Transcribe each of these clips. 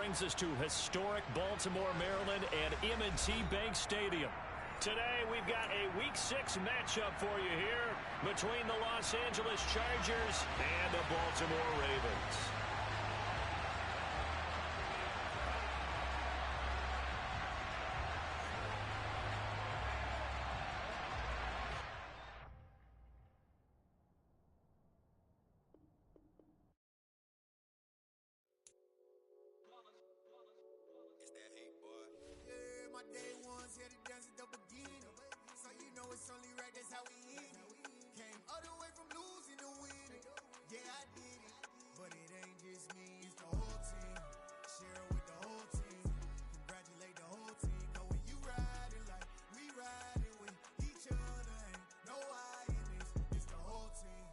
brings us to historic Baltimore, Maryland and M&T Bank Stadium. Today, we've got a Week 6 matchup for you here between the Los Angeles Chargers and the Baltimore Ravens. It's that hate, boy. Yeah, my day ones here to dance at the beginning. So you know it's only right, that's how we end it. Came all the way from losing to winning. Yeah, I did it. But it ain't just me, it's the whole team. Share it with the whole team. Congratulate the whole team. Cause when you riding like we riding with each other, ain't no I in this. It's the whole team.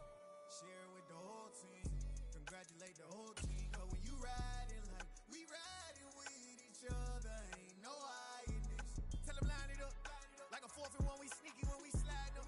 Share it with the whole team. Congratulate the whole team. Cause when you riding like we riding with each other, ain't no I in this. Tell them line it up. Like a 4th and 1, we sneaky when we slide up.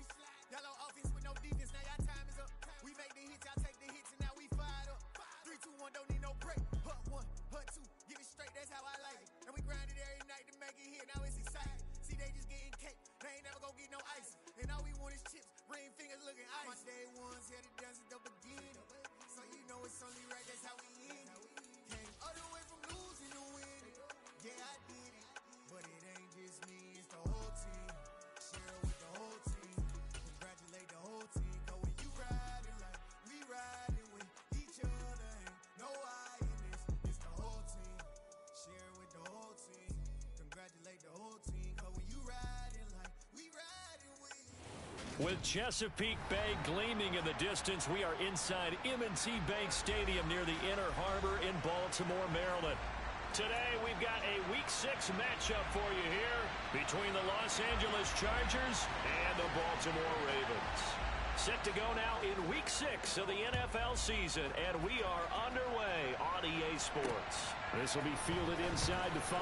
Y'all on offense with no defense, now y'all time is up. We make the hits, y'all take the hits, and now we fired up. 3, 2, 1, don't need no break. Hut 1, hut 2, give it straight, that's how I like it. And we grind it every night to make it here, now it's exciting. See, they just getting cake, they ain't never gonna get no ice. And all we want is chips, ring fingers looking ice. My day ones here to dance at the beginning. So you know it's only right, that's how we end it. Came all the way from losing to winning. Yeah, I did it. But it ain't just me, it's the whole team. Share it with the whole team. Congratulate the whole team. Cause when you riding like we riding with each other, ain't no I in this. It's the whole team. Share it with the whole team. Congratulate the whole team. Cause when you riding like we riding with. With Chesapeake Bay gleaming in the distance, we are inside M&T Bank Stadium near the Inner Harbor in Baltimore, Maryland. Today, we've got a Week 6 matchup for you here between the Los Angeles Chargers and the Baltimore Ravens. Set to go now in Week 6 of the NFL season, and we are underway on EA Sports. This will be fielded inside the 5.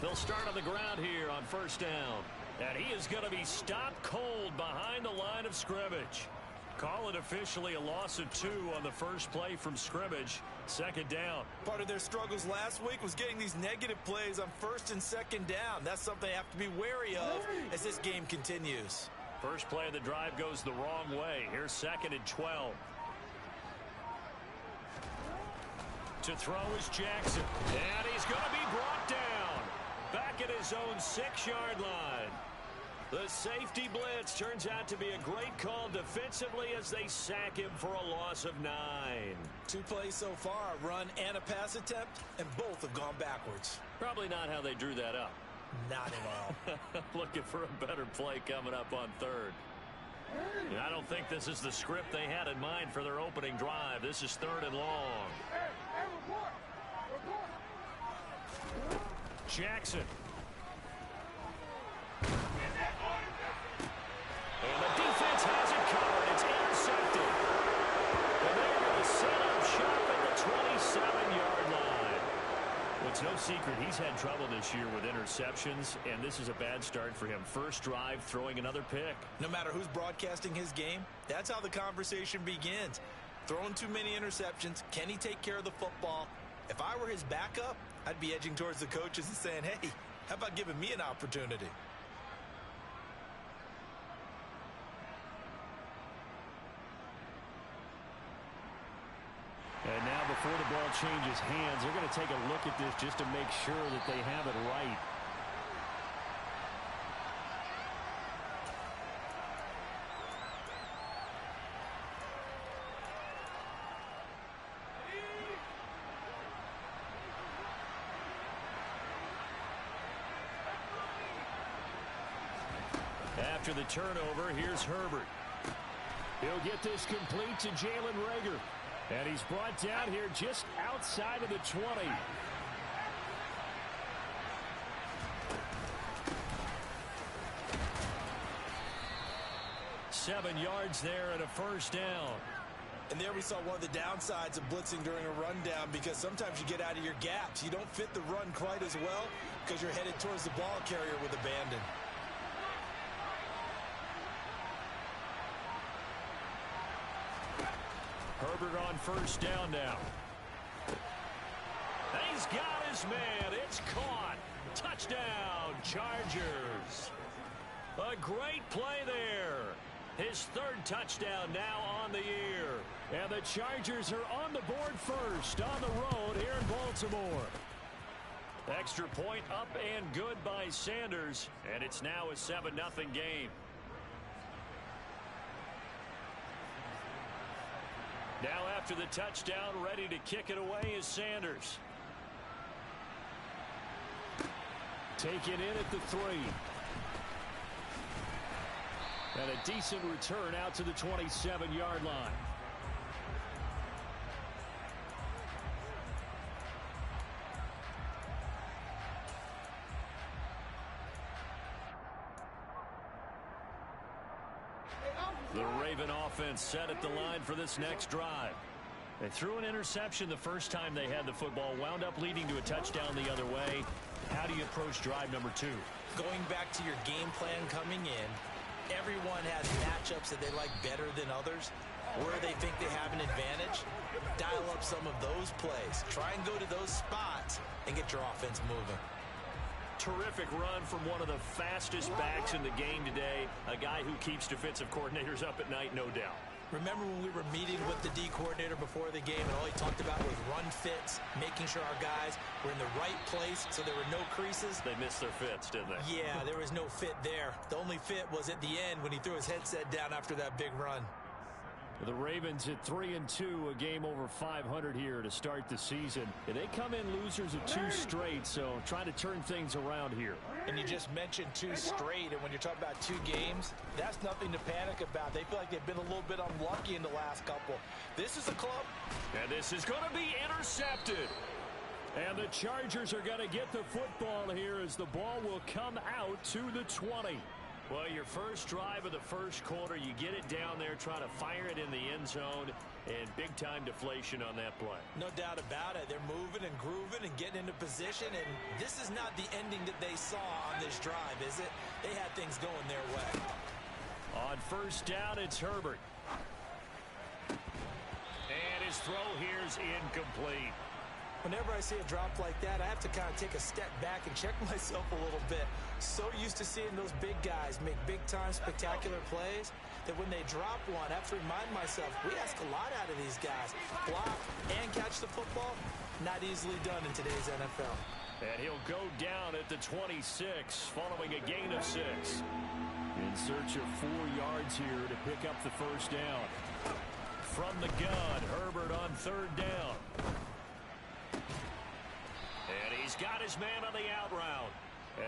They'll start on the ground here on first down. And he is going to be stopped cold behind the line of scrimmage. Call it officially a loss of 2 on the first play from scrimmage. Second down. Part of their struggles last week was getting these negative plays on first and second down. That's something they have to be wary of as this game continues. First play of the drive goes the wrong way. Here's 2nd and 12. To throw is Jackson. And he's going to be brought down. Back at his own 6-yard line. The safety blitz turns out to be a great call defensively as they sack him for a loss of 9. 2 plays so far, a run and a pass attempt, and both have gone backwards. Probably not how they drew that up. Not at all. Looking for a better play coming up on 3rd. And I don't think this is the script they had in mind for their opening drive. This is 3rd and long. Jackson. And the defense has it covered. It's intercepted. And they're going to set up shop at the 27-yard line. Well, it's no secret he's had trouble this year with interceptions, and this is a bad start for him. First drive, throwing another pick. No matter who's broadcasting his game, that's how the conversation begins. Throwing too many interceptions, can he take care of the football? If I were his backup, I'd be edging towards the coaches and saying, hey, how about giving me an opportunity? And now before the ball changes hands, they're going to take a look at this just to make sure that they have it right. After the turnover, here's Herbert. He'll get this complete to Jalen Reagor. And he's brought down here just outside of the 20. 7 yards there and a first down. And there we saw one of the downsides of blitzing during a rundown, because sometimes you get out of your gaps. You don't fit the run quite as well because you're headed towards the ball carrier with abandon. Herbert on first down now. He's got his man. It's caught. Touchdown, Chargers. A great play there. His 3rd touchdown now on the year. And the Chargers are on the board first on the road here in Baltimore. Extra point up and good by Sanders. And it's now a 7-0 game. Now after the touchdown, ready to kick it away is Sanders. Taken in at the 3. And a decent return out to the 27-yard line. The Raven offense set at the line for this next drive. They threw an interception the first time they had the football, wound up leading to a touchdown the other way. How do you approach drive number 2? Going back to your game plan coming in, everyone has matchups that they like better than others. Where they think they have an advantage, dial up some of those plays. Try and go to those spots and get your offense moving. Terrific run from one of the fastest backs in the game today. A guy who keeps defensive coordinators up at night, no doubt. Remember when we were meeting with the D coordinator before the game, and all he talked about was run fits, making sure our guys were in the right place so there were no creases? They missed their fits, didn't they? Yeah, there was no fit there. The only fit was at the end when he threw his headset down after that big run. The Ravens at 3-2, a game over 500 here to start the season. And they come in losers of 2 straight, so trying to turn things around here. And you just mentioned 2 straight, and when you're talking about 2 games, that's nothing to panic about. They feel like they've been a little bit unlucky in the last couple. This is a club. And this is going to be intercepted. And the Chargers are going to get the football here as the ball will come out to the 20. Well, your first drive of the first quarter, you get it down there, trying to fire it in the end zone, and big-time deflation on that play. No doubt about it. They're moving and grooving and getting into position, and this is not the ending that they saw on this drive, is it? They had things going their way. On first down, it's Herbert. And his throw here is incomplete. Whenever I see a drop like that, I have to kind of take a step back and check myself a little bit. So used to seeing those big guys make big-time spectacular plays that when they drop one, I have to remind myself, we ask a lot out of these guys. Block and catch the football, not easily done in today's NFL. And he'll go down at the 26, following a gain of 6. In search of 4 yards here to pick up the first down. From the gun, Herbert on third down. And he's got his man on the out route.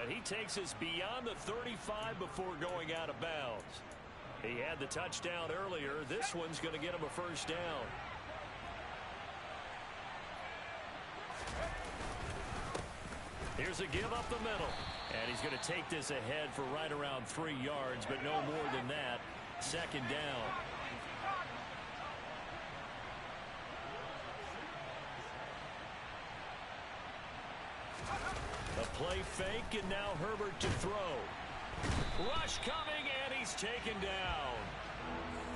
And he takes us beyond the 35 before going out of bounds. He had the touchdown earlier. This one's going to get him a first down. Here's a give up the middle. And he's going to take this ahead for right around 3 yards, but no more than that. Second down. A play fake, and now Herbert to throw. Rush coming, and he's taken down.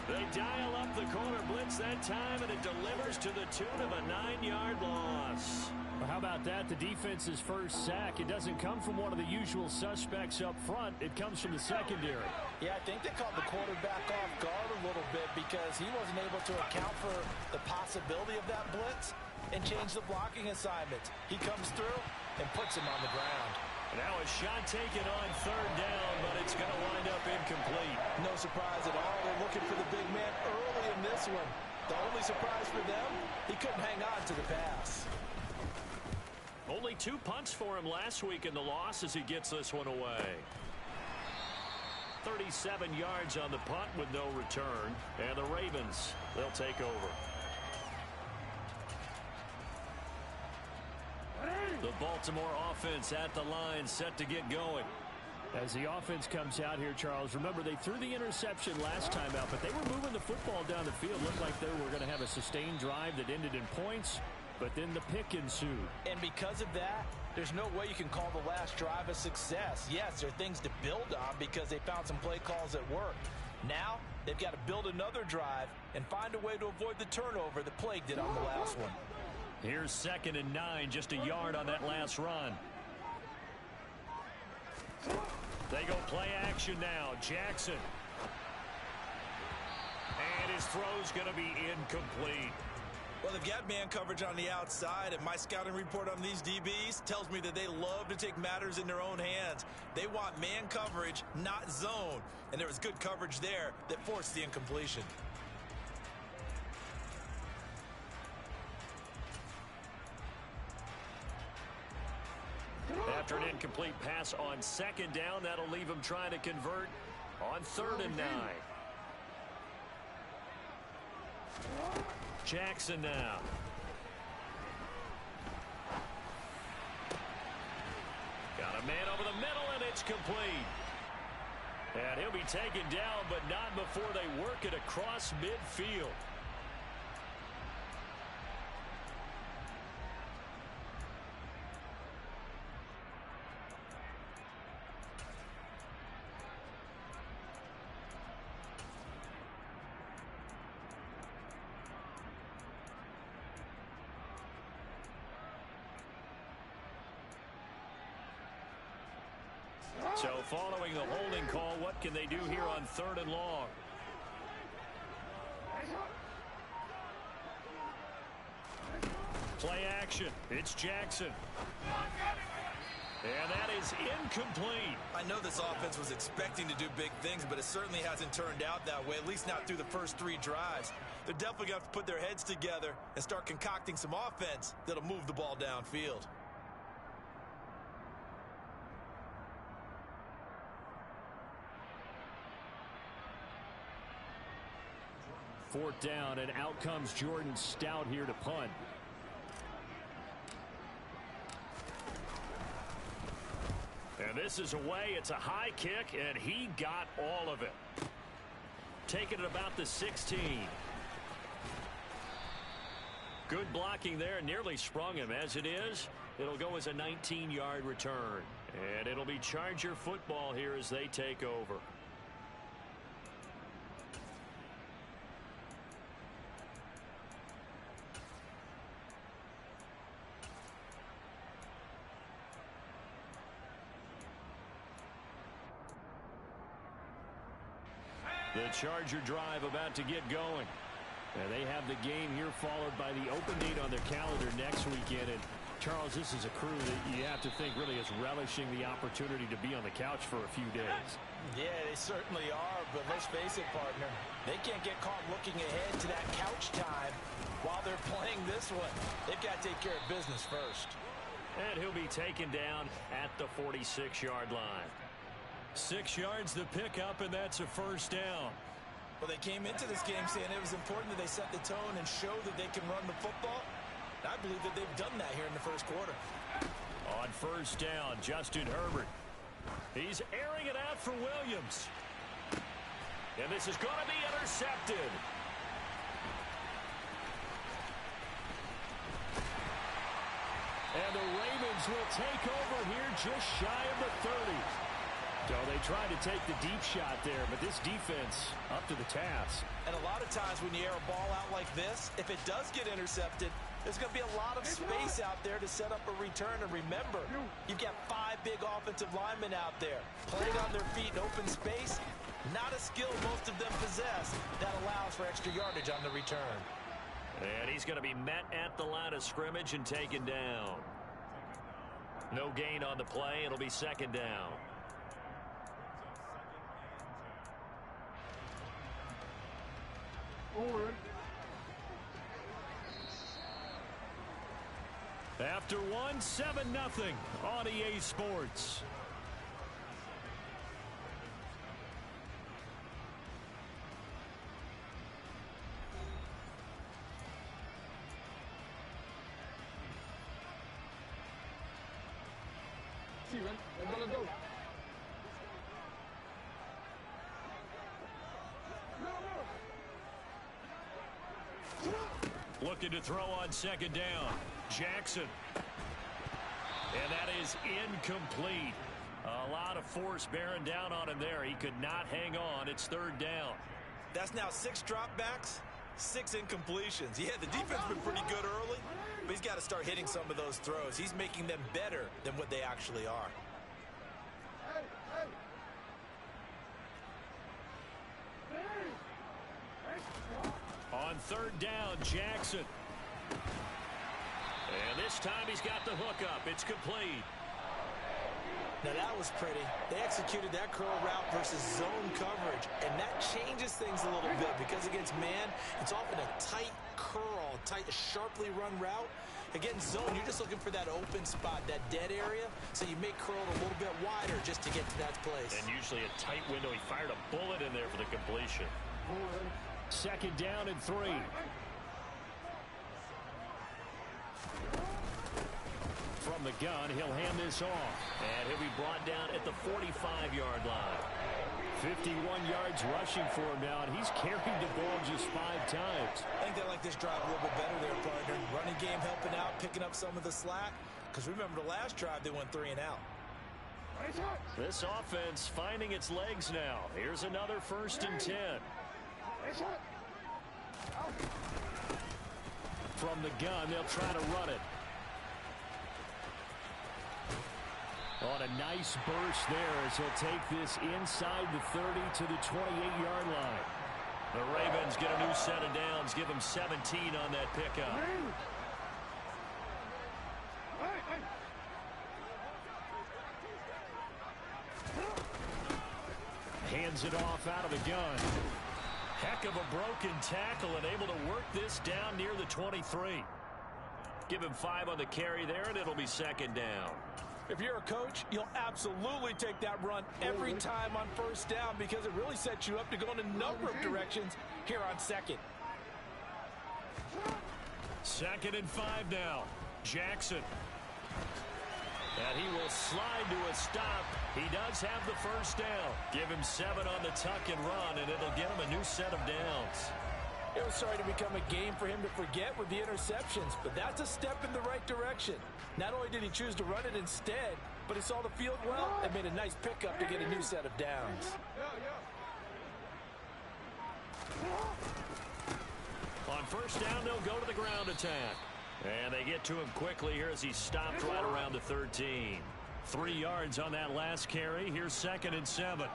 They dial up the corner blitz that time, and it delivers to the tune of a 9-yard loss. Well, how about that? The defense's first sack. It doesn't come from one of the usual suspects up front. It comes from the secondary. Yeah, I think they caught the quarterback off guard a little bit because he wasn't able to account for the possibility of that blitz and change the blocking assignment. He comes through and puts him on the ground. Now a shot taken on third down, but it's going to wind up incomplete. No surprise at all. They're looking for the big man early in this one. The only surprise for them, he couldn't hang on to the pass. Only 2 punts for him last week in the loss as he gets this one away. 37 yards on the punt with no return. And the Ravens, they'll take over. The Baltimore offense at the line, set to get going. As the offense comes out here, Charles, remember they threw the interception last time out, but they were moving the football down the field. Looked like they were going to have a sustained drive that ended in points, but then the pick ensued. And because of that, there's no way you can call the last drive a success. Yes, there are things to build on because they found some play calls that worked. Now, they've got to build another drive and find a way to avoid the turnover that plagued it on the last one. Here's 2nd and 9, just a yard on that last run. They go play action now. Jackson. And his throw's going to be incomplete. Well, they've got man coverage on the outside, and my scouting report on these DBs tells me that they love to take matters in their own hands. They want man coverage, not zone. And there was good coverage there that forced the incompletion. After an incomplete pass on 2nd down, that'll leave him trying to convert on 3rd and 9. Jackson now. Got a man over the middle, and it's complete. And he'll be taken down, but not before they work it across midfield. So following the holding call, what can they do here on 3rd and long? Play action. It's Jackson. And that is incomplete. I know this offense was expecting to do big things, but it certainly hasn't turned out that way, at least not through the first 3 drives. They're definitely going to have to put their heads together and start concocting some offense that'll move the ball downfield. 4th down, and out comes Jordan Stout here to punt. And this is away. It's a high kick, and he got all of it. Taking it about the 16. Good blocking there. Nearly sprung him. As it is, it'll go as a 19-yard return. And it'll be Charger football here as they take over. The Charger drive about to get going. And they have the game here followed by the open date on their calendar next weekend. And Charles, this is a crew that you have to think really is relishing the opportunity to be on the couch for a few days. Yeah, they certainly are, but let's face it, partner. They can't get caught looking ahead to that couch time while they're playing this one. They've got to take care of business first. And he'll be taken down at the 46-yard line. 6 yards the pickup, and that's a 1st down. Well, they came into this game saying it was important that they set the tone and show that they can run the football. I believe that they've done that here in the first quarter. On 1st down, Justin Herbert. He's airing it out for Williams. And this is going to be intercepted. And the Ravens will take over here just shy of the 30. So they tried to take the deep shot there, but this defense up to the task. And a lot of times when you air a ball out like this, if it does get intercepted, there's going to be a lot of space out there to set up a return. And remember, you've got 5 big offensive linemen out there playing on their feet in open space. Not a skill most of them possess that allows for extra yardage on the return. And he's going to be met at the line of scrimmage and taken down. No gain on the play. It'll be 2nd down. After 1, 7-0 on EA Sports. Looking to throw on second down. Jackson. And that is incomplete. A lot of force bearing down on him there. He could not hang on. It's third down. That's now 6 dropbacks, 6 incompletions. Yeah, the defense has been pretty good early, but he's got to start hitting some of those throws. He's making them better than what they actually are. On third down, Jackson. And this time he's got the hookup. It's complete. Now that was pretty. They executed that curl route versus zone coverage, and that changes things a little bit because against man, it's often a tight curl, tight, sharply run route. Against zone, you're just looking for that open spot, that dead area, so you make curl a little bit wider just to get to that place. And usually a tight window. He fired a bullet in there for the completion. Second down and 3. From the gun, he'll hand this off. And he'll be brought down at the 45-yard line. 51 yards rushing for him now, and he's carried the ball just 5 times. I think they like this drive a little bit better there, partner. Running game helping out, picking up some of the slack. Because remember, the last drive, they went 3 and out. This offense finding its legs now. Here's another 1st and 10. From the gun, they'll try to run it. On a nice burst there as he'll take this inside the 30 to the 28-yard line. The Ravens get a new set of downs, give them 17 on that pickup. Hands it off out of the gun. Heck of a broken tackle and able to work this down near the 23. Give him 5 on the carry there, and it'll be second down. If you're a coach, you'll absolutely take that run every time on 1st down because it really sets you up to go in a number of directions here on 2nd. 2nd and 5 now. Jackson. And he will slide to a stop. He does have the 1st down. Give him 7 on the tuck and run, and it'll get him a new set of downs. It was starting to become a game for him to forget with the interceptions, but that's a step in the right direction. Not only did he choose to run it instead, but he saw the field well and made a nice pickup to get a new set of downs. On 1st down, they'll go to the ground attack. And they get to him quickly here as he stopped right around the 13. 3 yards on that last carry. Here's 2nd and 7.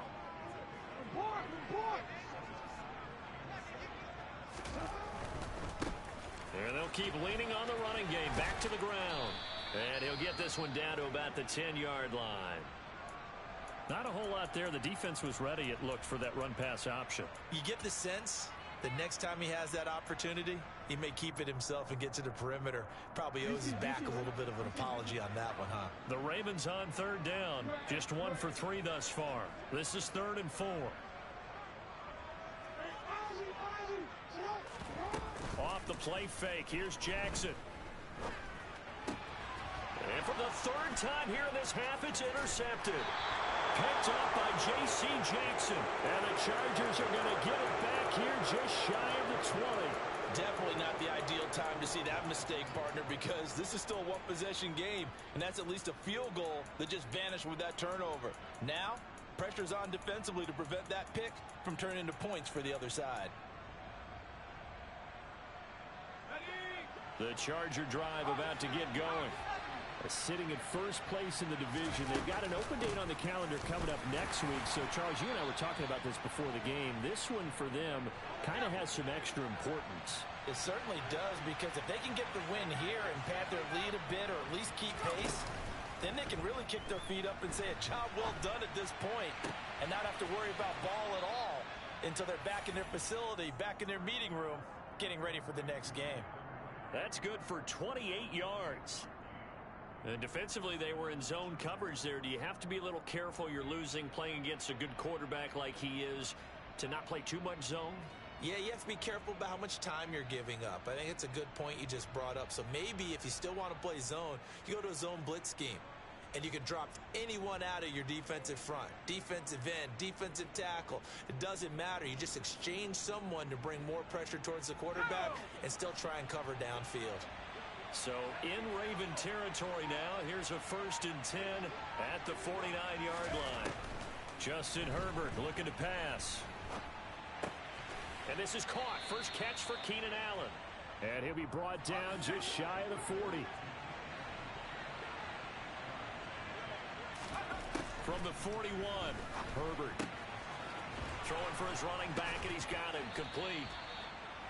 And they'll keep leaning on the running game. Back to the ground. And he'll get this one down to about the 10-yard line. Not a whole lot there. The defense was ready, it looked, for that run-pass option. You get the sense the next time he has that opportunity, he may keep it himself and get to the perimeter. Probably owes his back a little bit of an apology on that one, huh? The Ravens on 3rd down. Just 1 for 3 thus far. This is 3rd and 4. Off the play fake. Here's Jackson. And for the 3rd time here in this half, it's intercepted. Picked up by J.C. Jackson. And the Chargers are going to get it back here just shy of the 20. Definitely not the ideal time to see that mistake, partner, because this is still a one-possession game, and that's at least a field goal that just vanished with that turnover. Now, pressure's on defensively to prevent that pick from turning into points for the other side. The Charger drive about to get going. Sitting in 1st place in the division. They've got an open date on the calendar coming up next week. So, Charles, you and I were talking about this before the game. This one for them kind of has some extra importance. It certainly does, because if they can get the win here and pad their lead a bit or at least keep pace, then they can really kick their feet up and say a job well done at this point and not have to worry about ball at all until they're back in their facility, back in their meeting room, getting ready for the next game. That's good for 28 yards. And defensively, they were in zone coverage there. Do you have to be a little careful? You're losing, playing against a good quarterback like he is, to not play too much zone? Yeah, you have to be careful about how much time you're giving up. I think it's a good point you just brought up. So maybe if you still want to play zone, you go to a zone blitz scheme. and you can drop anyone out of your defensive front. Defensive end, defensive tackle. It doesn't matter. You just exchange someone to bring more pressure towards the quarterback and still try and cover downfield. So in Raven territory now, here's a 1st and 10 at the 49-yard line. Justin Herbert looking to pass. And this is caught. First catch for Keenan Allen. And he'll be brought down just shy of the 40. From the 41, Herbert throwing for his running back, and he's got him complete.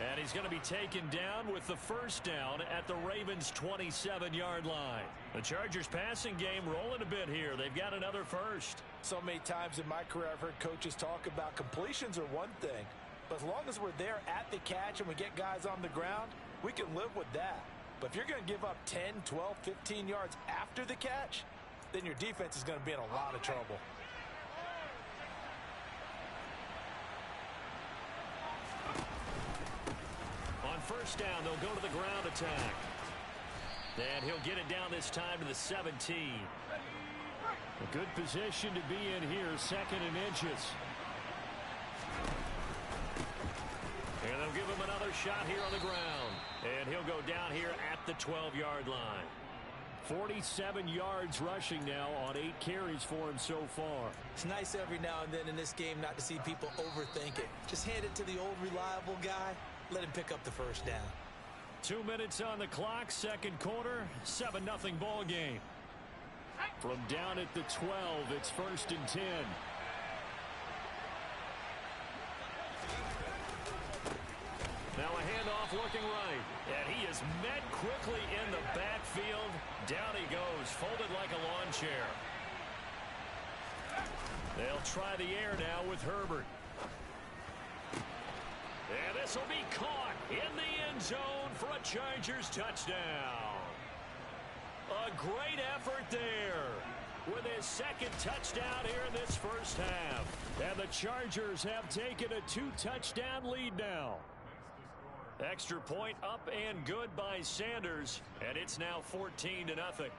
And he's going to be taken down with the first down at the Ravens' 27-yard line. The Chargers passing game rolling a bit here. They've got another first. So many times in my career I've heard coaches talk about completions are one thing, but as long as we're there at the catch and we get guys on the ground, we can live with that. But if you're going to give up 10, 12, 15 yards after the catch, then your defense is going to be in a lot of trouble. On first down, they'll go to the ground attack. And he'll get it down this time to the 17. A good position to be in here, 2nd and inches. And they'll give him another shot here on the ground. And he'll go down here at the 12-yard line. 47 yards rushing now on 8 carries for him so far. It's nice every now and then in this game not to see people overthink it. Just hand it to the old reliable guy. Let him pick up the first down. 2 minutes on the clock, 2nd quarter, 7-0 ball game. From down at the 12, it's 1st and 10. Now a handoff looking right. And he is met quickly in the backfield. Down he goes, folded like a lawn chair. They'll try the air now with Herbert. And this will be caught in the end zone for a Chargers touchdown. A great effort there with his 2nd touchdown here in this first half. And the Chargers have taken a 2-touchdown lead now. Extra point up and good by Sanders, and it's now 14-0.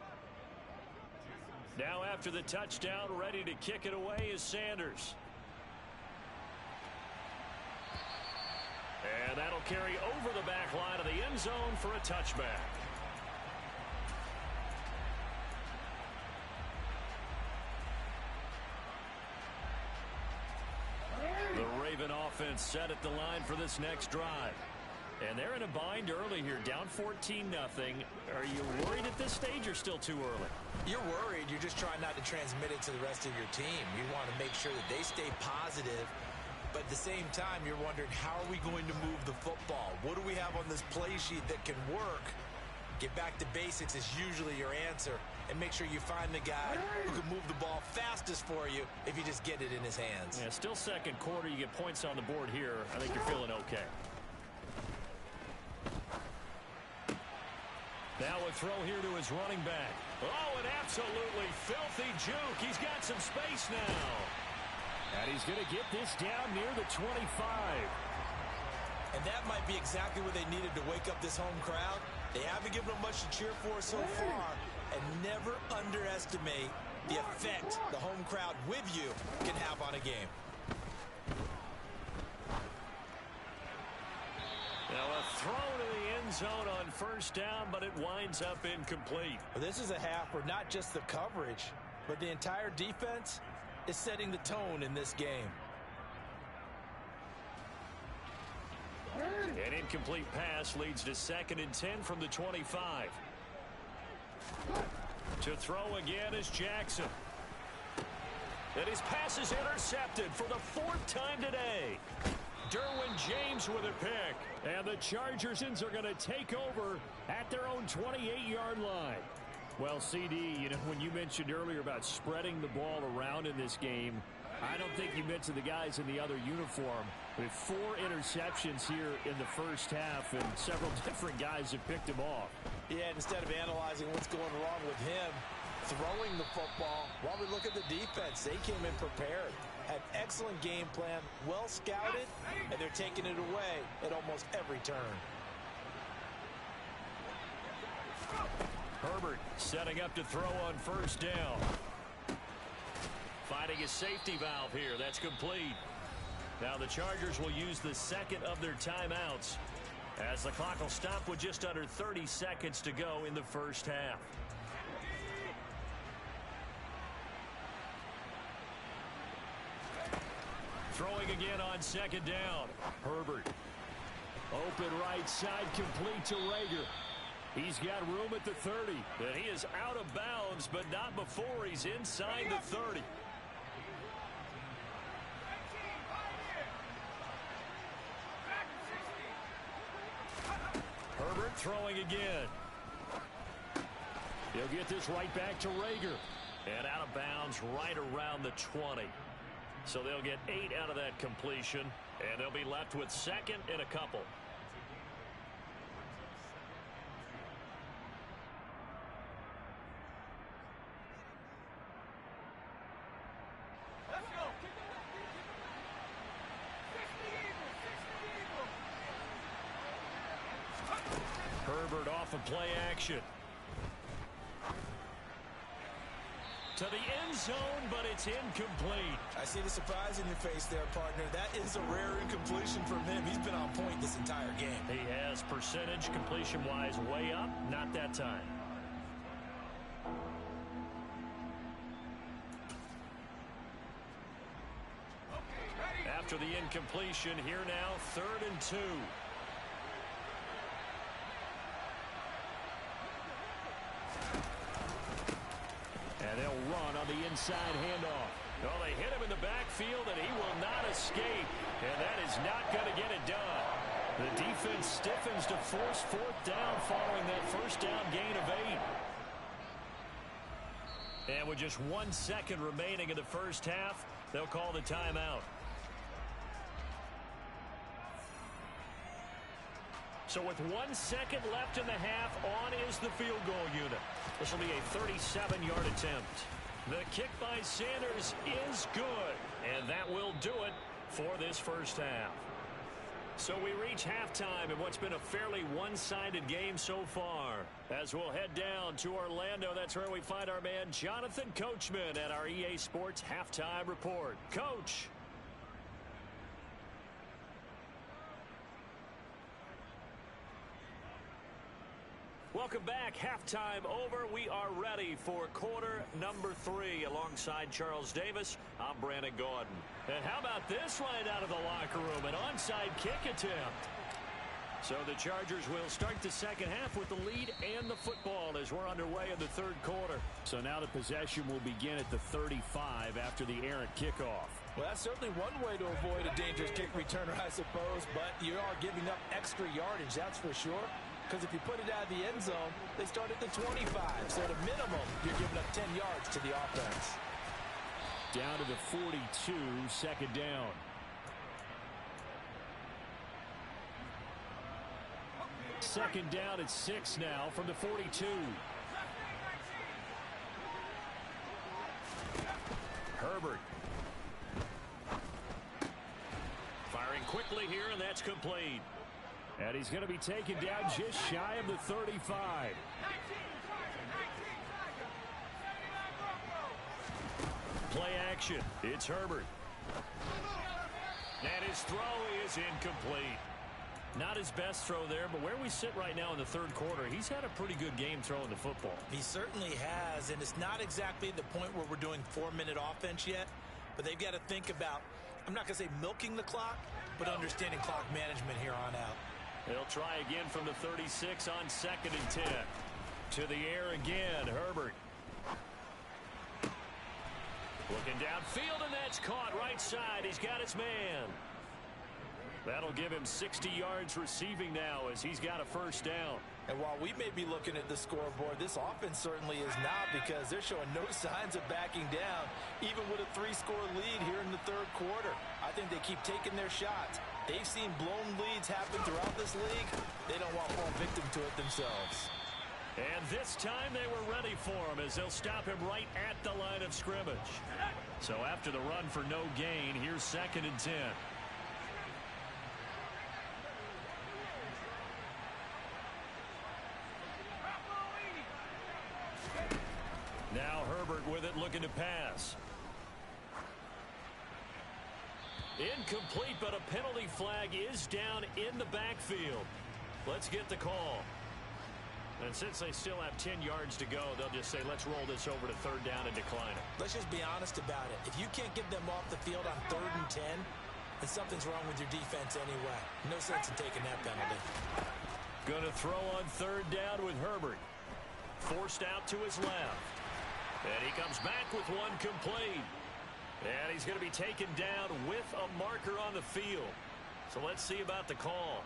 Now after the touchdown, ready to kick it away is Sanders. And that'll carry over the back line of the end zone for a touchback. The Raven offense set at the line for this next drive. And they're in a bind early here, down 14-0. Are you worried at this stage or still too early? You're worried. You're just trying not to transmit it to the rest of your team. You want to make sure that they stay positive. But at the same time, you're wondering, how are we going to move the football? What do we have on this play sheet that can work? Get back to basics is usually your answer. And make sure you find the guy who can move the ball fastest for you if you just get it in his hands. Yeah, still 2nd quarter. You get points on the board here. I think you're feeling okay. Now a throw here to his running back. Oh, an absolutely filthy juke. He's got some space now. And he's going to get this down near the 25. And that might be exactly what they needed to wake up this home crowd. They haven't given them much to cheer for so far. And never underestimate the effect the home crowd with you can have on a game. Now a throw to the end zone on first down, but it winds up incomplete. Well, this is a half where not just the coverage, but the entire defense is setting the tone in this game. An incomplete pass leads to 2nd and 10 from the 25. To throw again is Jackson. And his pass is intercepted for the 4th time today. Derwin James with a pick. And the Chargers are going to take over at their own 28-yard line. Well, CD, you know, when you mentioned earlier about spreading the ball around in this game, I don't think you mentioned the guys in the other uniform. With 4 interceptions here in the first half, and several different guys have picked him off. Yeah, instead of analyzing what's going wrong with him, throwing the football, while we look at the defense, they came in prepared. Had excellent game plan, well scouted, and they're taking it away at almost every turn. Herbert Herbert setting up to throw on first down. Finding a safety valve here. That's complete. Now the Chargers will use the second of their timeouts as the clock will stop with just under 30 seconds to go in the first half. Throwing again on second down. Herbert. Open right side, complete to Rager. He's got room at the 30. And he is out of bounds, but not before he's inside the 30. Herbert throwing again. He'll get this right back to Rager. And out of bounds right around the 20. So they'll get 8 out of that completion, and they'll be left with second and a couple. Herbert off of play action. To the end zone, but it's incomplete. I see the surprise in your face there, partner. That is a rare incompletion from him. He's been on point this entire game. He has percentage completion-wise way up. Not that time. After the incompletion, here now, 3rd and 2. And they'll run on the inside handoff. Well, they hit him in the backfield, and he will not escape. And that is not going to get it done. The defense stiffens to force 4th down following that first down gain of 8. And with just 1 second remaining in the first half, they'll call the timeout. So with 1 second left in the half, on is the field goal unit. This will be a 37-yard attempt. The kick by Sanders is good, and that will do it for this first half. So we reach halftime in what's been a fairly one-sided game so far. As we'll head down to Orlando, that's where we find our man Jonathan Coachman at our EA Sports Halftime Report. Coach. Welcome back. Halftime over. We are ready for quarter number 3 alongside Charles Davis. I'm Brandon Gaudin. And how about this right out of the locker room? An onside kick attempt. So the Chargers will start the second half with the lead and the football as we're underway in the 3rd quarter. So now the possession will begin at the 35 after the errant kickoff. Well, that's certainly one way to avoid a dangerous kick returner, I suppose, but you are giving up extra yardage, that's for sure. Because if you put it out of the end zone, they start at the 25. So at a minimum, you're giving up 10 yards to the offense. Down to the 42, second down. Second down at 6 now from the 42. Herbert. Firing quickly here, and that's complete. And he's going to be taken down just shy of the 35. Play action. It's Herbert. And his throw is incomplete. Not his best throw there, but where we sit right now in the 3rd quarter, he's had a pretty good game throwing the football. He certainly has, and it's not exactly the point where we're doing 4-minute offense yet, but they've got to think about, I'm not going to say milking the clock, but understanding clock management here on out. They'll try again from the 36 on 2nd and 10. To the air again, Herbert. Looking downfield, and that's caught right side. He's got his man. That'll give him 60 yards receiving now as he's got a first down. And while we may be looking at the scoreboard, this offense certainly is not, because they're showing no signs of backing down, even with a 3-score lead here in the 3rd quarter. I think they keep taking their shots. They've seen blown leads happen throughout this league. They don't want to fall victim to it themselves. And this time they were ready for him as they'll stop him right at the line of scrimmage. So after the run for no gain, here's 2nd and 10. Now Herbert with it, looking to pass. Incomplete, but a penalty flag is down in the backfield. Let's get the call. And since they still have 10 yards to go, they'll just say, let's roll this over to third down and decline it. Let's just be honest about it. If you can't get them off the field on 3rd and 10, then something's wrong with your defense anyway. No sense in taking that penalty. Going to throw on 3rd down with Herbert. Forced out to his left. And he comes back with one complete. And he's going to be taken down with a marker on the field. So let's see about the call.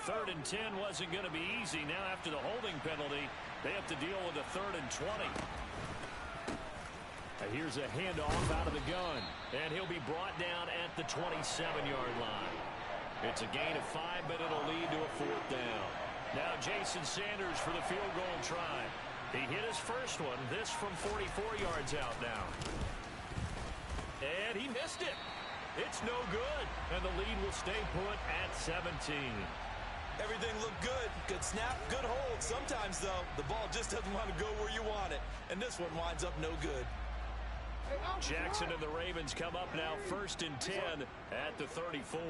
Third and 10 wasn't going to be easy. Now after the holding penalty, they have to deal with a 3rd and 20. Here's a handoff out of the gun. And he'll be brought down at the 27-yard line. It's a gain of 5, but it'll lead to a 4th down. Now Jason Sanders for the field goal try. He hit his first one. This from 44 yards out now. And he missed it. It's no good. And the lead will stay put at 17. Everything looked good. Good snap, good hold. Sometimes, though, the ball just doesn't want to go where you want it. And this one winds up no good. Jackson and the Ravens come up now 1st and 10 at the 34.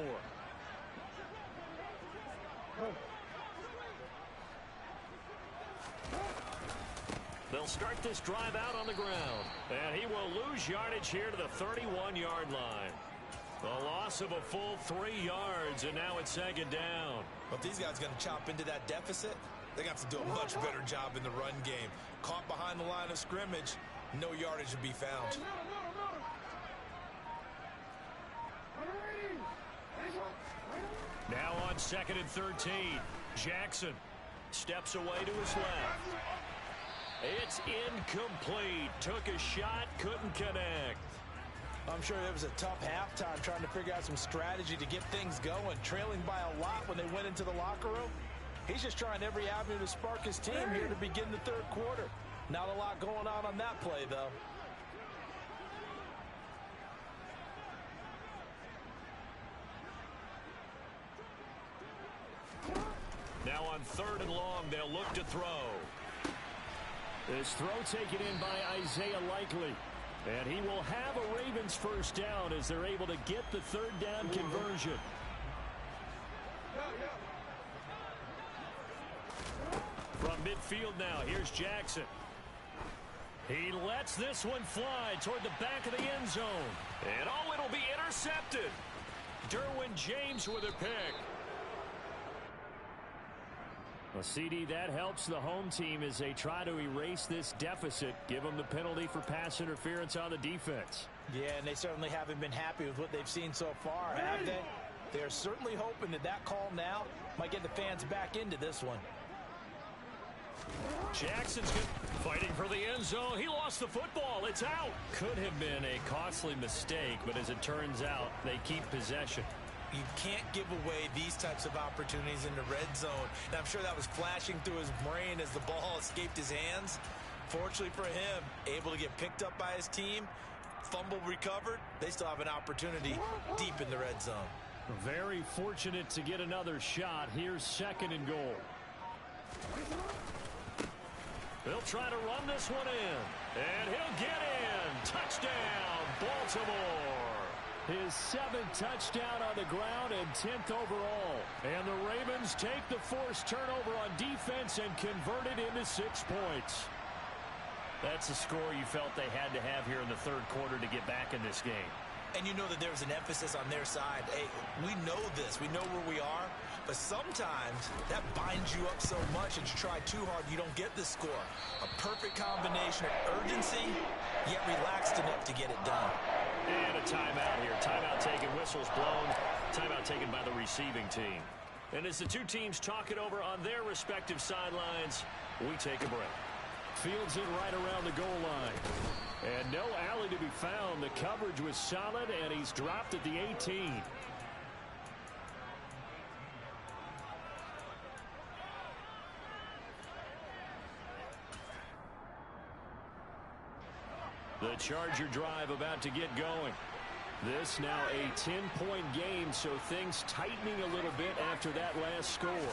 They'll start this drive out on the ground. And he will lose yardage here to the 31-yard line. A loss of a full 3 yards, and now it's 2nd down. But these guys going to chop into that deficit? They got to do a much better job in the run game. Caught behind the line of scrimmage, no yardage to be found. Now on 2nd and 13, Jackson steps away to his left. It's incomplete. Took a shot, couldn't connect. I'm sure it was a tough halftime trying to figure out some strategy to get things going, trailing by a lot when they went into the locker room. He's just trying every avenue to spark his team here to begin the 3rd quarter. Not a lot going on that play, though. Now on 3rd and long, they'll look to throw. This throw taken in by Isaiah Likely. And he will have a Ravens 1st down as they're able to get the 3rd down conversion. From midfield now, here's Jackson. He lets this one fly toward the back of the end zone. And oh, it'll be intercepted. Derwin James with a pick. Well, CD, that helps the home team as they try to erase this deficit, give them the penalty for pass interference on the defense. Yeah, and they certainly haven't been happy with what they've seen so far, have they? They're certainly hoping that that call now might get the fans back into this one. Jackson's good. Fighting for the end zone. He lost the football. It's out. Could have been a costly mistake, but as it turns out, they keep possession. You can't give away these types of opportunities in the red zone. And I'm sure that was flashing through his brain as the ball escaped his hands. Fortunately for him, able to get picked up by his team, fumble recovered. They still have an opportunity deep in the red zone. Very fortunate to get another shot. Here's 2nd and goal. They'll try to run this one in. And he'll get in. Touchdown, Baltimore. His 7th touchdown on the ground and 10th overall. And the Ravens take the forced turnover on defense and convert it into 6 points. That's a score you felt they had to have here in the 3rd quarter to get back in this game. And you know that there's an emphasis on their side. Hey, we know this. We know where we are. But sometimes that binds you up so much that you try too hard, you don't get the score. A perfect combination of urgency, yet relaxed enough to get it done. And a timeout here. Timeout taken, whistles blown. Timeout taken by the receiving team. And as the two teams talk it over on their respective sidelines, we take a break. Fields it right around the goal line. And no alley to be found. The coverage was solid, and he's dropped at the 18. The Charger drive about to get going. This now a 10-point game, so things tightening a little bit after that last score.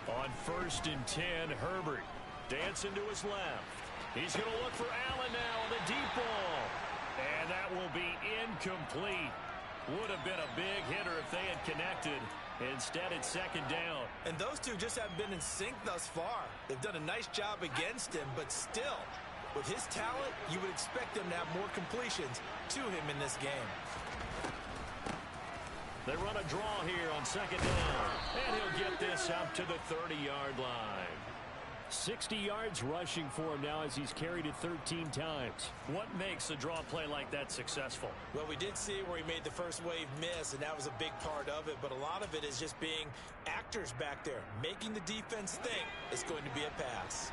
On 1st and 10, Herbert dancing to his left. He's going to look for Allen now on the deep ball. And that will be incomplete. Would have been a big hitter if they had connected. Instead, it's 2nd down. And those two just haven't been in sync thus far. They've done a nice job against him, but still, with his talent, you would expect them to have more completions to him in this game. They run a draw here on 2nd down. And he'll get this out to the 30-yard line. 60 yards rushing for him now as he's carried it 13 times. What makes a draw play like that successful? Well, we did see where he made the first wave miss, and that was a big part of it. But a lot of it is just being actors back there, making the defense think it's going to be a pass.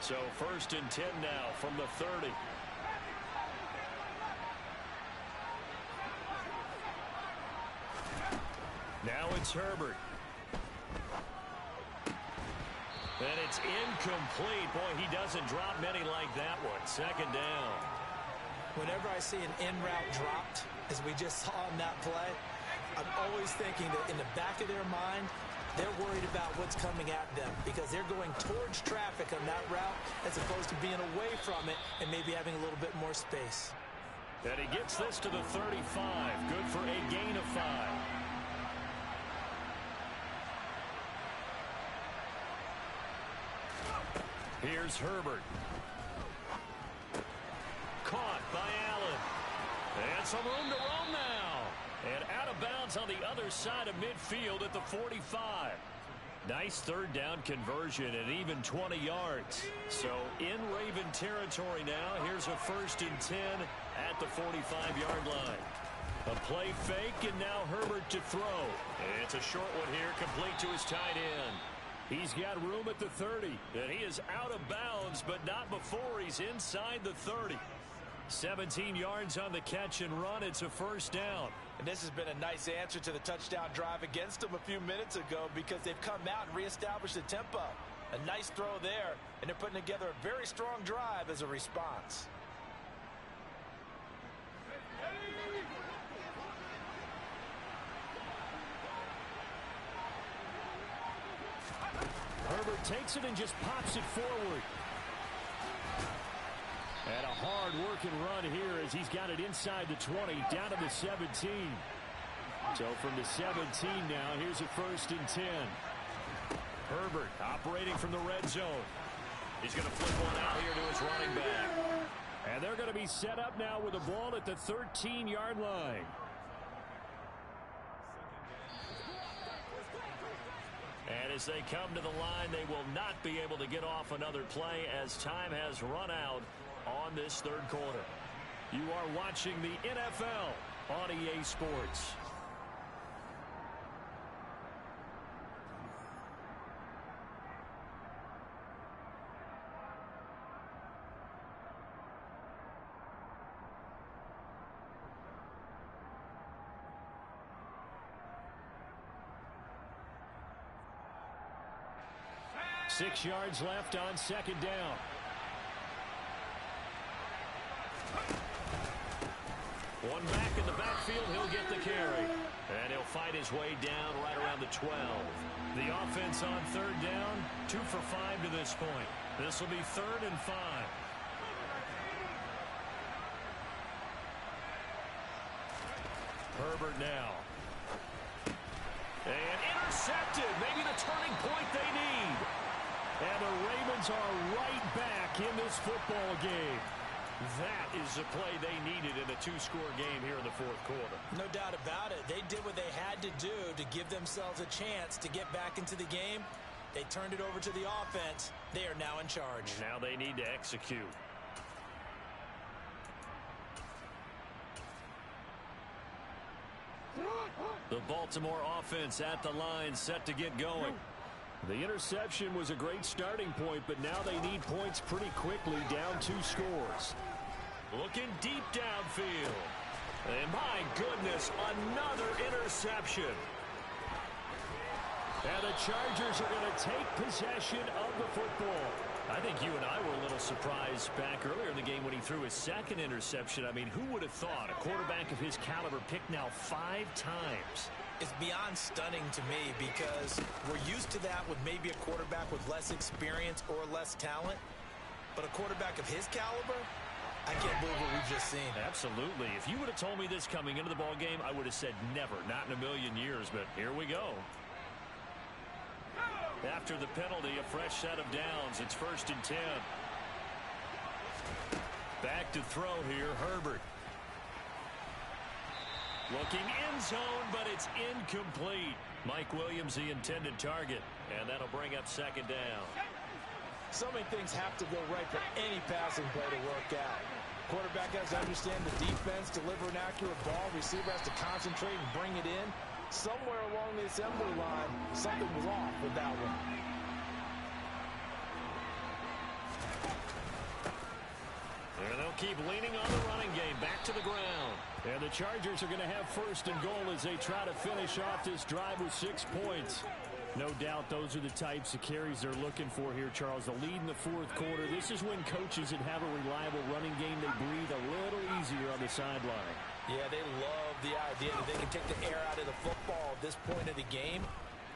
So 1st and 10 now from the 30. Now it's Herbert. And it's incomplete. Boy, he doesn't drop many like that one. 2nd down. Whenever I see an in-route dropped, as we just saw in that play, I'm always thinking that in the back of their mind, they're worried about what's coming at them because they're going towards traffic on that route as opposed to being away from it and maybe having a little bit more space. And he gets this to the 35. Good for a gain of 5. Here's Herbert. Caught by Allen. And some room to roam now. And out of bounds on the other side of midfield at the 45. Nice 3rd down conversion and even 20 yards. So in Raven territory now. Here's a 1st and 10 at the 45-yard line. A play fake, and now Herbert to throw. And it's a short one here, complete to his tight end. He's got room at the 30, and he is out of bounds, but not before he's inside the 30. 17 yards on the catch and run. It's a 1st down. And this has been a nice answer to the touchdown drive against them a few minutes ago because they've come out and reestablished the tempo. A nice throw there, and they're putting together a very strong drive as a response. Herbert takes it and just pops it forward. And a hard-working run here as he's got it inside the 20, down to the 17. So from the 17 now, here's a 1st and 10. Herbert operating from the red zone. He's going to flip one out here to his running back. And they're going to be set up now with the ball at the 13-yard line. And as they come to the line, they will not be able to get off another play as time has run out on this 3rd quarter. You are watching the NFL on EA Sports. Six yards left on 2nd down. One back in the backfield, he'll get the carry. And he'll fight his way down right around the 12. The offense on 3rd down, 2 for 5 to this point. This will be 3rd and 5. Herbert now. And intercepted. Maybe the turning point they need. And the Ravens are right back in this football game. That is the play they needed in a 2-score game here in the 4th quarter. No doubt about it. They did what they had to do to give themselves a chance to get back into the game. They turned it over to the offense. They are now in charge. Now they need to execute. The Baltimore offense at the line, set to get going. The interception was a great starting point, but now they need points pretty quickly, down 2 scores. Looking deep downfield. And my goodness, another interception. And the Chargers are going to take possession of the football. I think you and I were a little surprised back earlier in the game when he threw his 2nd interception. I mean, who would have thought a quarterback of his caliber picked now 5 times? is beyond stunning to me because we're used to that with maybe a quarterback with less experience or less talent. But a quarterback of his caliber, I can't believe what we've just seen. Absolutely. If you would have told me this coming into the ball game, I would have said never, not in a million years. But here we go. After the penalty, a fresh set of downs. It's 1st and 10. Back to throw here, Herbert. Looking end zone, but it's incomplete. Mike Williams, the intended target, and that'll bring up 2nd down. So many things have to go right for any passing play to work out. Quarterback has to understand the defense, deliver an accurate ball. Receiver has to concentrate and bring it in. Somewhere along the assembly line, something was off with that one. And they'll keep leaning on the running game. Back to the ground. And the Chargers are going to have 1st and goal as they try to finish off this drive with 6 points. No doubt those are the types of carries they're looking for here, Charles. The lead in the 4th quarter. This is when coaches that have a reliable running game, they breathe a little easier on the sideline. Yeah, they love the idea that they can take the air out of the football at this point of the game.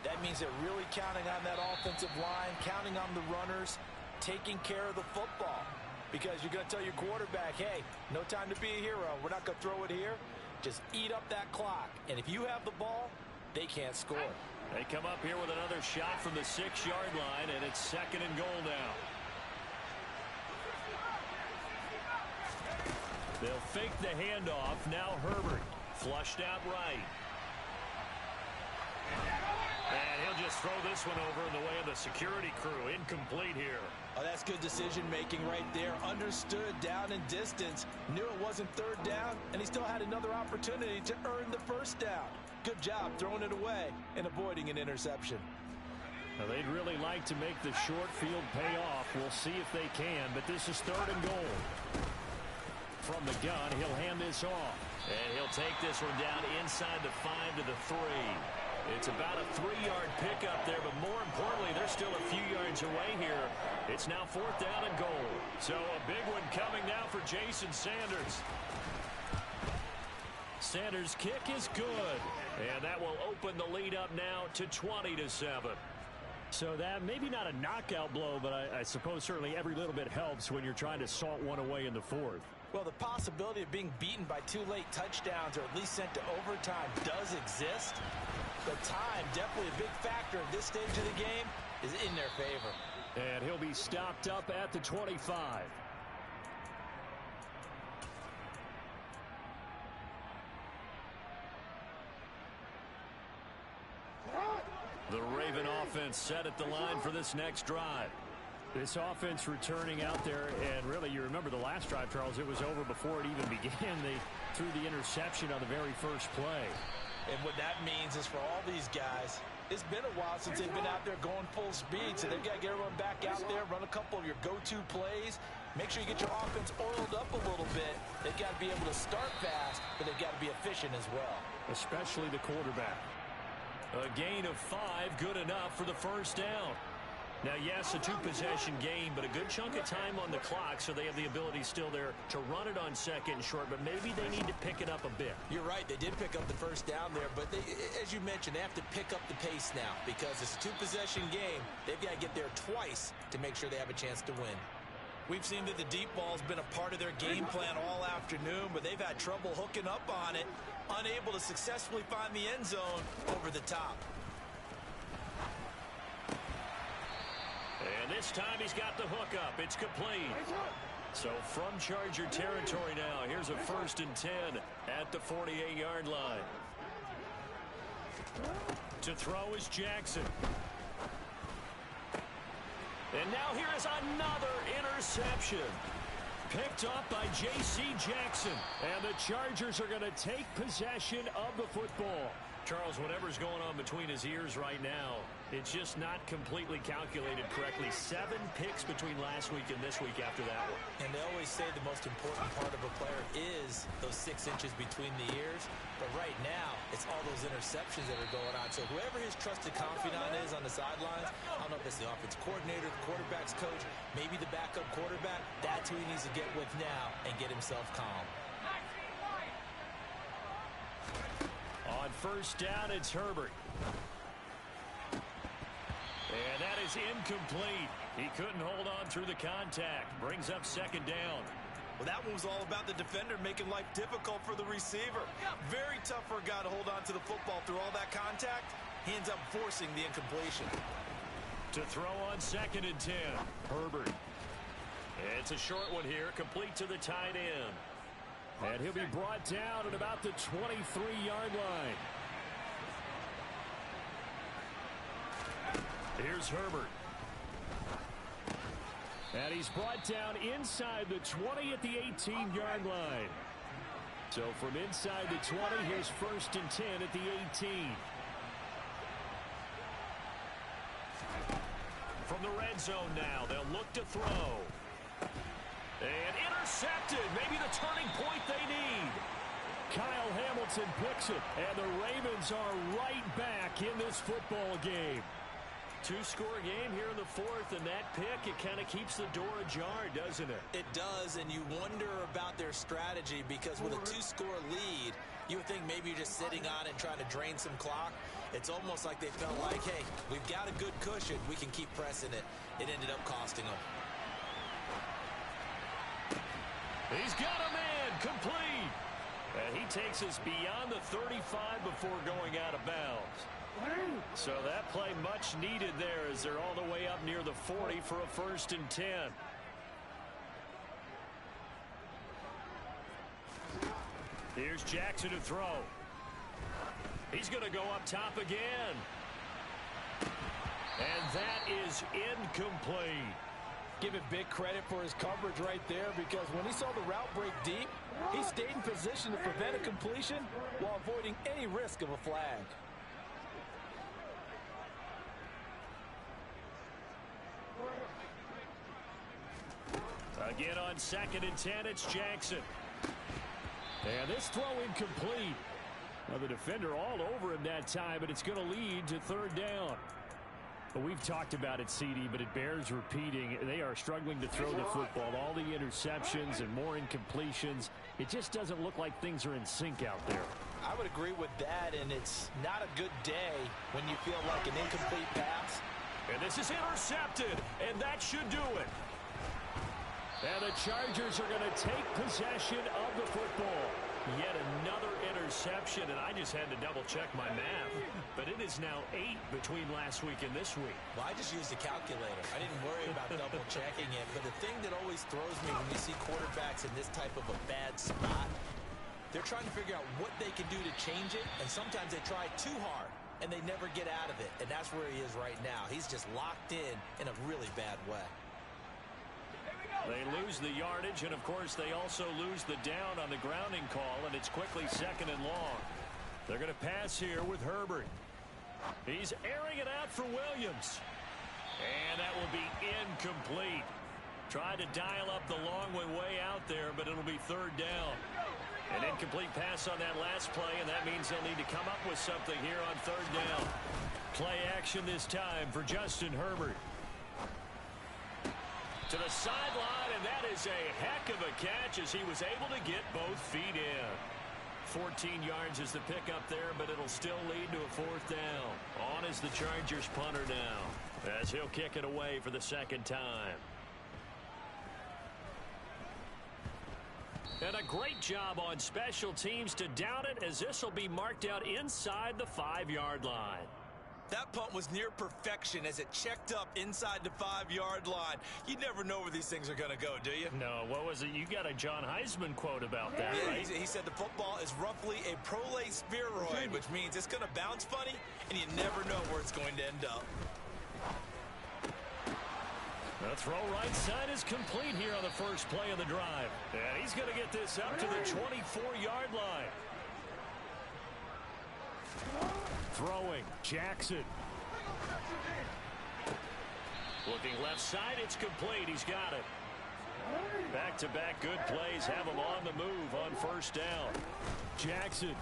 That means they're really counting on that offensive line, counting on the runners, taking care of the football. Because you're going to tell your quarterback, hey, no time to be a hero. We're not going to throw it here. Just eat up that clock. And if you have the ball, they can't score. They come up here with another shot from the 6-yard line, and it's 2nd and goal now. They'll fake the handoff. Now Herbert. Flushed out right. And he'll just throw this one over in the way of the security crew. Incomplete here. Oh, that's good decision-making right there. Understood down and distance. Knew it wasn't 3rd down, and he still had another opportunity to earn the 1st down. Good job throwing it away and avoiding an interception. Now, they'd really like to make the short field pay off. We'll see if they can, but this is 3rd and goal. From the gun, he'll hand this off. And he'll take this one down inside the 5 to the 3. It's about a 3-yard pickup there, but more importantly, they're still a few yards away here. It's now 4th down and goal. So a big one coming now for Jason Sanders. Sanders' kick is good. And that will open the lead up now to 20-7. So that maybe not a knockout blow, but I suppose certainly every little bit helps when you're trying to salt one away in the 4th. Well, the possibility of being beaten by 2 late touchdowns or at least sent to overtime does exist. But time, definitely a big factor at this stage of the game, is in their favor. And he'll be stopped up at the 25. The Raven offense set at the line for this next drive. This offense returning out there, and really, you remember the last drive, Charles, it was over before it even began. They threw the interception on the very first play. And what that means is for all these guys, it's been a while since they've been out there going full speed, so they've got to get everyone back out there, run a couple of your go-to plays, make sure you get your offense oiled up a little bit. They've got to be able to start fast, but they've got to be efficient as well. Especially the quarterback. A gain of 5, good enough for the 1st down. Now, yes, a 2-possession game, but a good chunk of time on the clock, so they have the ability still there to run it on 2nd and short, but maybe they need to pick it up a bit. You're right. They did pick up the 1st down there, but they, as you mentioned, they have to pick up the pace now because it's a 2-possession game. They've got to get there twice to make sure they have a chance to win. We've seen that the deep ball's been a part of their game plan all afternoon, but they've had trouble hooking up on it, unable to successfully find the end zone over the top. And this time he's got the hookup. It's complete. So from Charger territory now, here's a 1st and 10 at the 48-yard line. To throw is Jackson. And now here is another interception. Picked up by J.C. Jackson. And the Chargers are going to take possession of the football. Charles, whatever's going on between his ears right now, it's just not completely calculated correctly. 7 picks between last week and this week after that one. And they always say the most important part of a player is those 6 inches between the ears. But right now, it's all those interceptions that are going on. So whoever his trusted confidant is on the sidelines, I don't know if it's the offense coordinator, the quarterback's coach, maybe the backup quarterback, that's who he needs to get with now and get himself calm. On first down, it's Herbert. And that is incomplete. He couldn't hold on through the contact. Brings up second down. Well, that one was all about the defender making life difficult for the receiver. Very tough for a guy to hold on to the football through all that contact. He ends up forcing the incompletion. To throw on 2nd and 10. Herbert. It's a short one here, complete to the tight end. And he'll be brought down at about the 23-yard line. Here's Herbert. And he's brought down inside the 20 at the 18-yard line. So from inside the 20, here's 1st and 10 at the 18. From the red zone now, they'll look to throw. And intercepted. Maybe the turning point they need. Kyle Hamilton picks it, and the Ravens are right back in this football game. Two-score game here in the 4th, and that pick, it kind of keeps the door ajar, doesn't it? It does, and you wonder about their strategy because with a 2-score lead, you would think maybe you're just sitting on it trying to drain some clock. It's almost like they felt like, hey, we've got a good cushion. We can keep pressing it. It ended up costing them. He's got a man, complete. And he takes us beyond the 35 before going out of bounds. So that play much needed there as they're all the way up near the 40 for a 1st and 10. Here's Jackson to throw. He's going to go up top again. And that is incomplete. Give it big credit for his coverage right there because when he saw the route break deep, he stayed in position to prevent a completion while avoiding any risk of a flag. Again on 2nd and 10, it's Jackson. And this throw incomplete. Well, the defender all over him that time, but it's going to lead to 3rd down. But we've talked about it, CD, but it bears repeating. They are struggling to throw the football. All the interceptions and more incompletions. It just doesn't look like things are in sync out there. I would agree with that, and it's not a good day when you feel like an incomplete pass. And this is intercepted, and that should do it. And the Chargers are going to take possession of the football. Yet another interception, and I just had to double-check my math. But it is now 8 between last week and this week. Well, I just used a calculator. I didn't worry about double-checking it. But the thing that always throws me when you see quarterbacks in this type of a bad spot, they're trying to figure out what they can do to change it, and sometimes they try too hard, and they never get out of it. And that's where he is right now. He's just locked in a really bad way. They lose the yardage, and, of course, they also lose the down on the grounding call, and it's quickly 2nd and long. They're going to pass here with Herbert. He's airing it out for Williams. And that will be incomplete. Tried to dial up the long way out there, but it'll be 3rd down. An incomplete pass on that last play, and that means they'll need to come up with something here on 3rd down. Play action this time for Justin Herbert. To the sideline, and that is a heck of a catch as he was able to get both feet in. 14 yards is the pickup there, but it'll still lead to a 4th down. On is the Chargers punter now, as he'll kick it away for the 2nd time. And a great job on special teams to down it, as this will be marked out inside the 5-yard line. That punt was near perfection as it checked up inside the 5-yard line. You never know where these things are going to go, do you? No, what was it? You got a John Heisman quote about that, yeah, right? He said the football is roughly a prolate spheroid, which means it's going to bounce funny, and you never know where it's going to end up. The throw right side is complete here on the first play of the drive. And he's going to get this up to the 24-yard line. Throwing, Jackson. Looking left side, it's complete. He's got it. Back-to-back good plays have him on the move on 1st down. Jackson.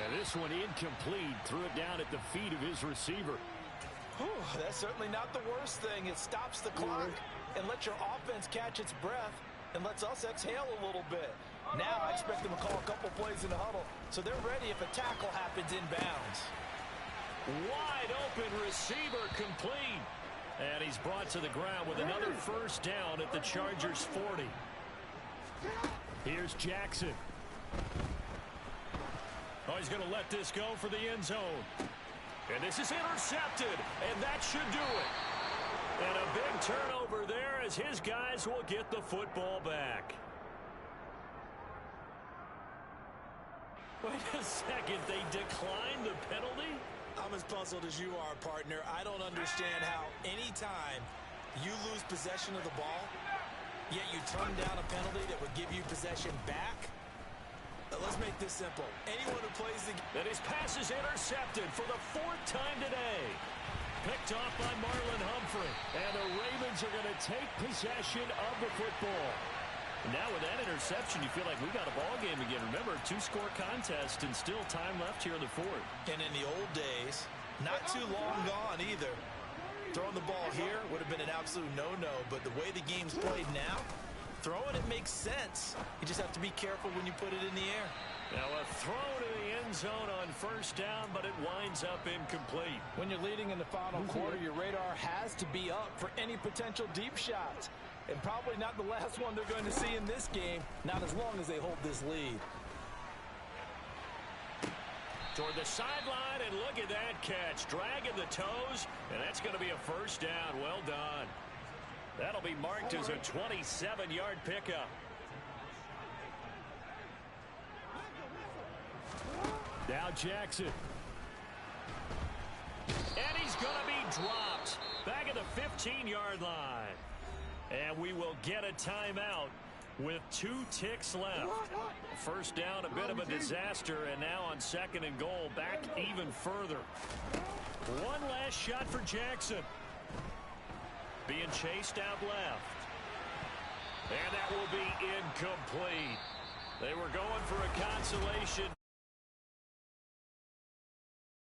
And this one incomplete. Threw it down at the feet of his receiver. Whew, that's certainly not the worst thing. It stops the clock and lets your offense catch its breath and lets us exhale a little bit. Now I expect them to call a couple plays in the huddle, so they're ready if a tackle happens inbounds. Wide open receiver complete. And he's brought to the ground with another first down at the Chargers' 40. Here's Jackson. Oh, he's going to let this go for the end zone. And this is intercepted, and that should do it. And a big turnover there as his guys will get the football back. Wait a second, they declined the penalty? I'm as puzzled as you are, partner. I don't understand how any time you lose possession of the ball, yet you turn down a penalty that would give you possession back. Let's make this simple. Anyone who plays the game... And his pass is intercepted for the 4th time today. Picked off by Marlon Humphrey. And the Ravens are going to take possession of the football. Now with that interception, you feel like we got a ball game again. Remember, 2-score contest and still time left here in the 4th. And in the old days, not too long gone either. Throwing the ball here would have been an absolute no-no, but the way the game's played now, throwing it makes sense. You just have to be careful when you put it in the air. Now a throw to the end zone on first down, but it winds up incomplete. When you're leading in the final quarter, your radar has to be up for any potential deep shots. And probably not the last one they're going to see in this game, not as long as they hold this lead. Toward the sideline, and look at that catch. Dragging the toes, and that's going to be a first down. Well done. That'll be marked as a 27-yard pickup. Now Jackson. And he's going to be dropped. Back at the 15-yard line. And we will get a timeout with 2 ticks left. First down, a bit of a disaster, and now on 2nd and goal, back even further. One last shot for Jackson. Being chased out left. And that will be incomplete. They were going for a consolation.